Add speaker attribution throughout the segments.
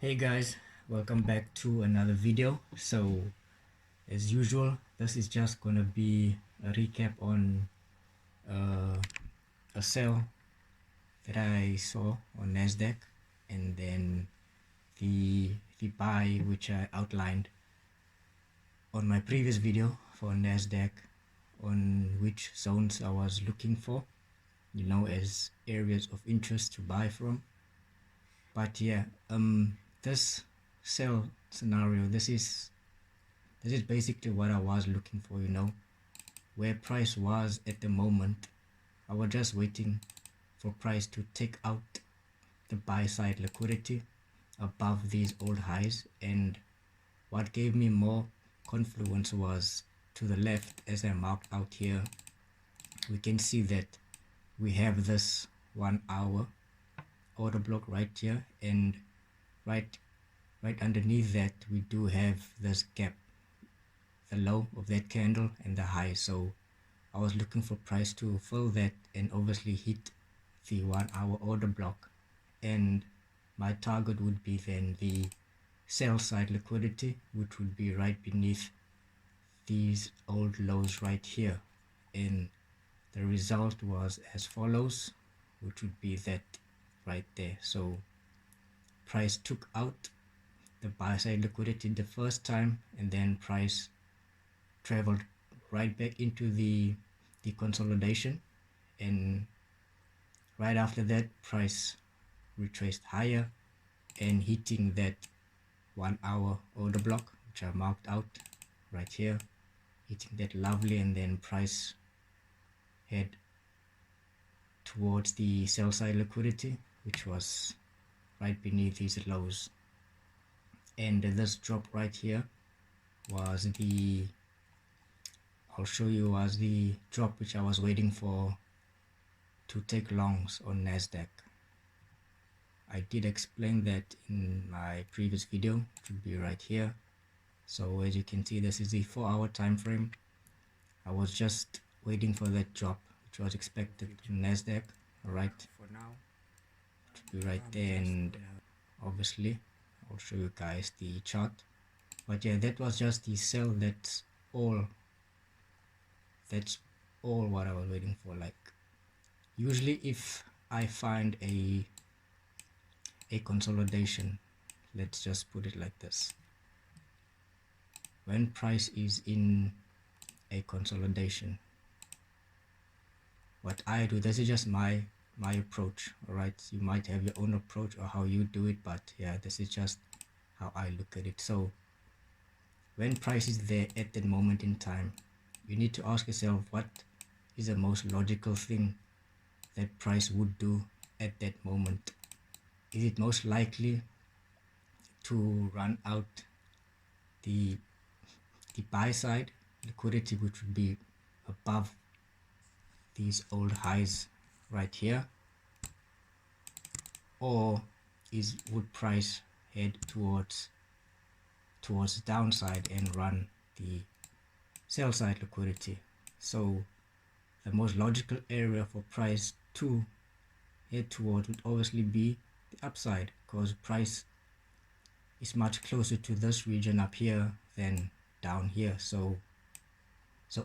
Speaker 1: Hey guys, welcome back to another video. So as usual, this is just gonna be a recap on uh, a sell that I saw on Nasdaq, and then the buy which I outlined on my previous video for Nasdaq, on which zones I was looking for, as areas of interest to buy from. But yeah, this sell scenario, this is basically what I was looking for, where price was at the moment. I was just waiting for price to take out the buy side liquidity above these old highs, and what gave me more confluence was to the left. As I marked out here, we can see that we have this 1 hour order block right here, and right underneath that we do have this gap, the low of that candle and the high. So I was looking for price to fill that and obviously hit the 1 hour order block, and my target would be then the sell side liquidity, which would be right beneath these old lows right here. And the result was as follows, which would be that right there. So price took out the buy side liquidity the first time, and then price traveled right back into the consolidation, and right after that price retraced higher and hitting that 1 hour order block, which I marked out right here, hitting that lovely, and then price head towards the sell side liquidity, which was right beneath these lows. And this drop right here was the, I'll show you, was the drop which I was waiting for to take longs on Nasdaq. I did explain that in my previous video. It should be right here. So as you can see, this is the 4-hour time frame. I was just waiting for that drop, which was expected in Nasdaq. Alright, for now it should be right there, and obviously I'll show you guys the chart. But yeah, that was just the sell. That's all what I was waiting for. Like, usually if I find a consolidation, let's just put it like this, when price is in a consolidation, what I do, this is just my approach. All right, you might have your own approach or how you do it, but yeah, this is just how I look at it. So when price is there at that moment in time, you need to ask yourself, what is the most logical thing that price would do at that moment? Is it most likely to run out the buy side liquidity, which would be above these old highs right here, or would price head towards the downside and run the sell side liquidity? So the most logical area for price to head towards would obviously be the upside, because price is much closer to this region up here than down here. So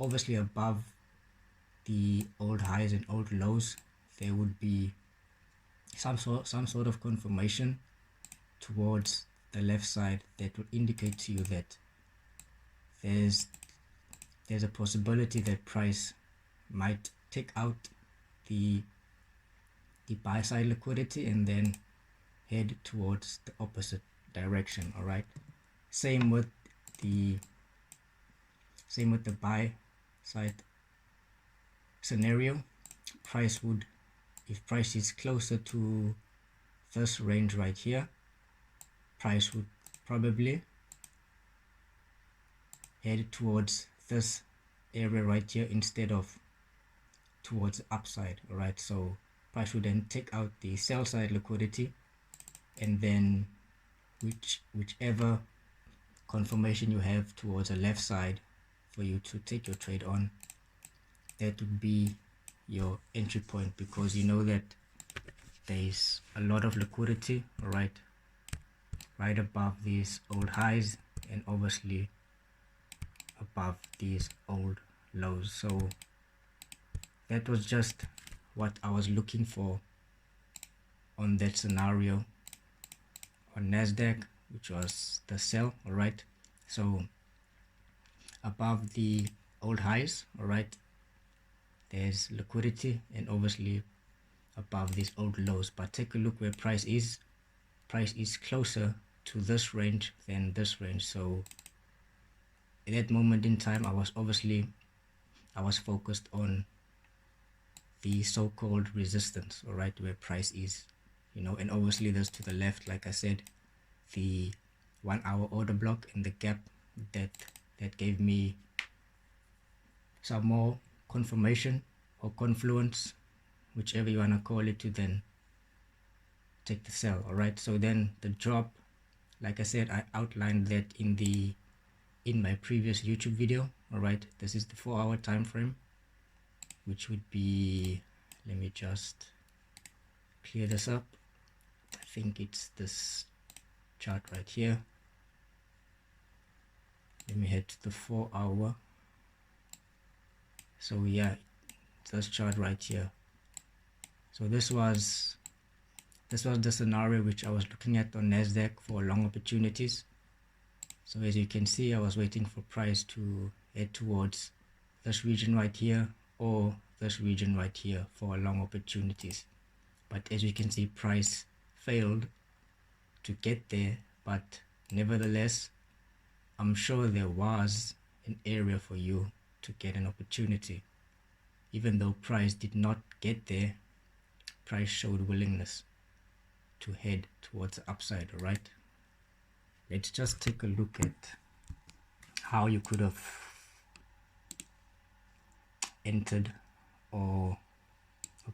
Speaker 1: obviously above the old highs and old lows, there would be some sort of confirmation towards the left side that will indicate to you that there's a possibility that price might take out the buy side liquidity and then head towards the opposite direction. All right, same with the buy side scenario. Price would, if price is closer to this range right here, price would probably head towards this area right here instead of towards the upside. All right, so price would then take out the sell side liquidity, and then whichever confirmation you have towards the left side for you to take your trade on, that would be your entry point, because you know that there's a lot of liquidity, all right, right above these old highs and obviously above these old lows. So that was just what I was looking for on that scenario on Nasdaq, which was the sell. All right, so above the old highs, all right, there's liquidity, and obviously above these old lows. But take a look where price is closer to this range than this range. So at that moment in time, I was focused on the so-called resistance, all right, where price is, and obviously there's to the left, like I said, the 1 hour order block and the gap that gave me some more confirmation or confluence, whichever you want to call it, to then take the sell. All right, so then the drop, like I said, I outlined that in my previous YouTube video. All right, this is the 4-hour time frame, which would be, let me just clear this up. I think it's this chart right here. Let me head to the 4-hour. So yeah, this chart right here. So this was the scenario which I was looking at on Nasdaq for long opportunities. So as you can see, I was waiting for price to head towards this region right here or this region right here for long opportunities. But as you can see, price failed to get there, but nevertheless, I'm sure there was an area for you to get an opportunity. Even though price did not get there, price showed willingness to head towards the upside. All right, let's just take a look at how you could have entered or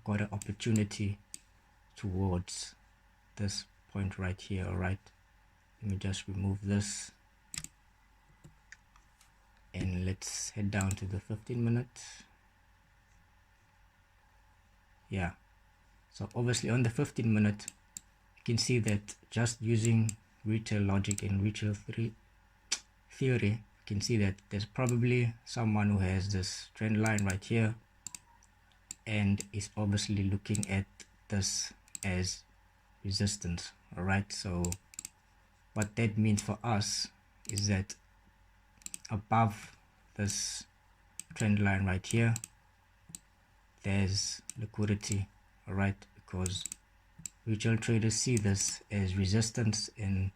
Speaker 1: got an opportunity towards this point right here. All right, let me just remove this and let's head down to the 15-minute. Yeah, so obviously on the 15-minute, you can see that just using retail logic and retail theory, you can see that there's probably someone who has this trend line right here and is obviously looking at this as resistance. All right, so what that means for us is that above this trend line right here, there's liquidity. All right, because retail traders see this as resistance and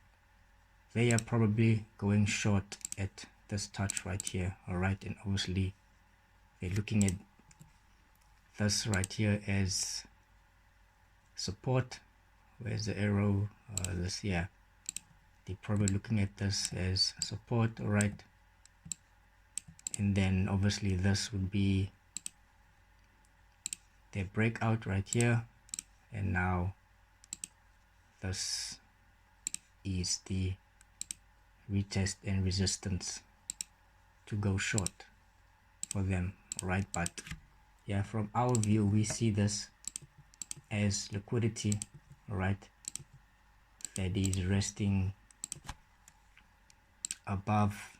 Speaker 1: they are probably going short at this touch right here. All right, and obviously they're looking at this right here as support. Where's the arrow? This, yeah, they're probably looking at this as support. All right, and then obviously this would be their breakout right here, and now this is the retest and resistance to go short for them. All right, but yeah, from our view, we see this as liquidity. All right, that is resting above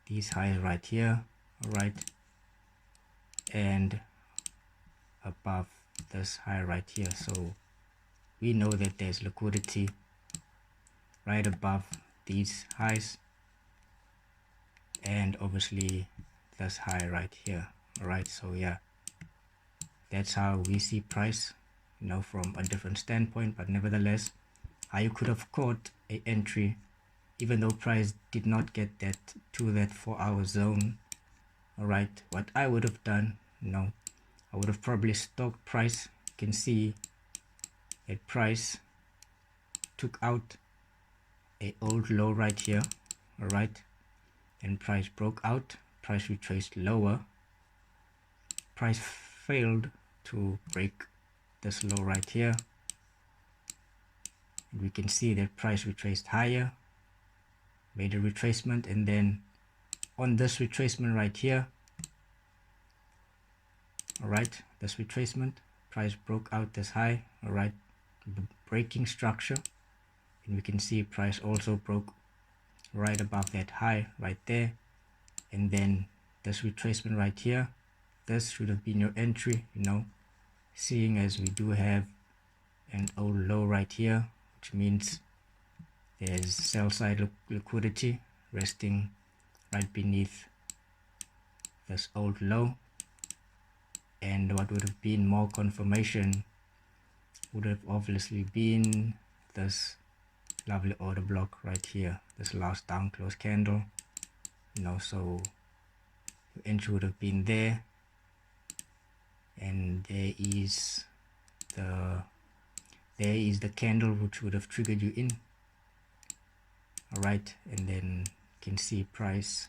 Speaker 1: these highs right here. All right, and above this high right here. So we know that there's liquidity right above these highs and obviously this high right here. All right, so yeah, that's how we see price, from a different standpoint. But nevertheless, how you could have caught a entry even though price did not get that to that 4-hour zone. All right, what I would have done, I would have probably stalked price. You can see that price took out a old low right here. All right, and price broke out, price retraced lower, price failed to break this low right here, and we can see that price retraced higher, made a retracement, and then on this retracement right here, all right, this retracement, price broke out this high. All right, breaking structure, and we can see price also broke right above that high right there. And then this retracement right here, this should have been your entry, you know, seeing as we do have an old low right here, which means there's sell side liquidity resting right beneath this old low. And what would have been more confirmation would have obviously been this lovely order block right here, this last down close candle, you know. So your entry would have been there, and there is the candle which would have triggered you in. All right, and then you can see price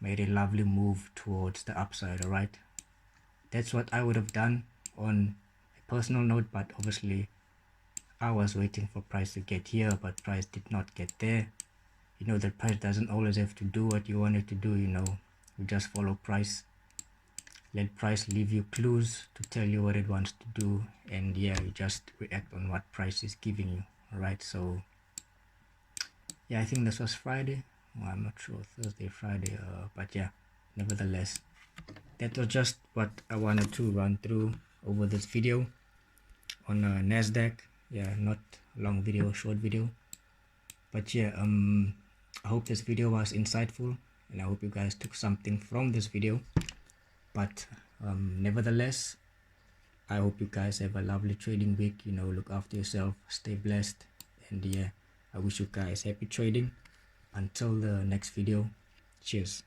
Speaker 1: made a lovely move towards the upside. All right, that's what I would have done on a personal note, but obviously I was waiting for price to get here, but price did not get there. You know that price doesn't always have to do what you want it to do, you know. You just follow price, let price leave you clues to tell you what it wants to do, and yeah, you just react on what price is giving you. All right, so yeah, I think this was Friday. Well, I'm not sure, Thursday, Friday, but yeah, nevertheless, that was just what I wanted to run through over this video on Nasdaq. Yeah, not a long video, short video, but yeah, I hope this video was insightful, and I hope you guys took something from this video. But nevertheless, I hope you guys have a lovely trading week. You know, look after yourself, stay blessed, and yeah, I wish you guys happy trading. Until the next video, cheers.